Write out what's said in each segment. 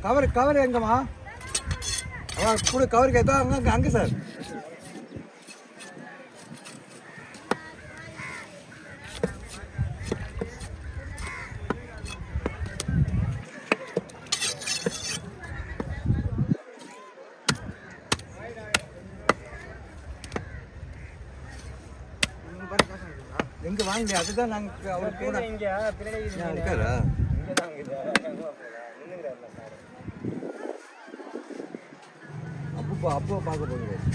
Cover எங்கம்மா? அவன் கூட கவர் கேட்டா அங்கே சார். எங்க வாங்க அதுதான் நாங்கள் அவர் கூட இருக்காரா? அப்போ பார்க்க போகிறேன்.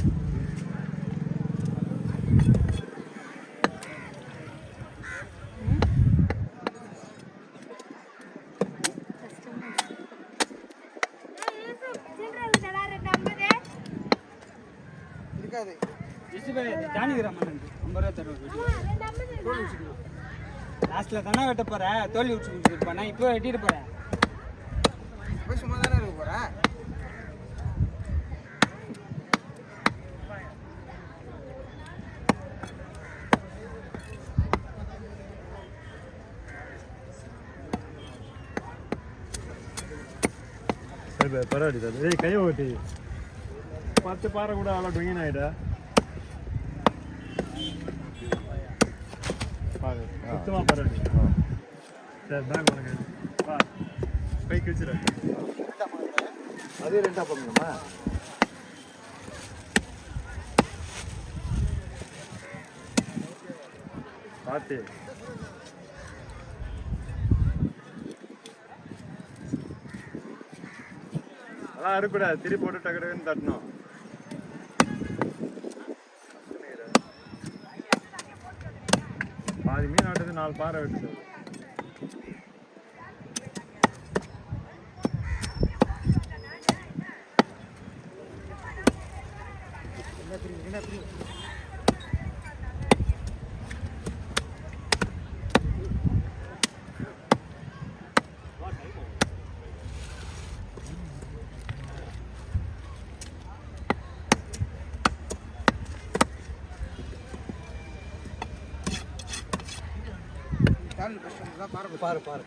இருக்காது லாஸ்ட்ல தானே வெட்ட போற, தோல்வி விட்டு கொடுத்துருப்பா. நான் இப்போ வெட்டிட்டு போறேன். சும்மா தானே இருக்க போறேன். பரவாயில்ல கையை ஓட்டி 10 பாறை கூட அவ்வளோ டுங்கின் ஆகிட்டா. சுத்தமாக பரவாயில்ல. சரி பேக் பண்ணுங்க. கை கிழிச்சிட அதே ரெண்டாக பண்ணணுமா? பார்த்து அதெல்லாம் இருக்கக்கூடாது. திரி போட்டு டக்குன்னு தட்டணும். பாதி மீன் வெட்டுது, 4 பாறை வெட்டுது. பாரு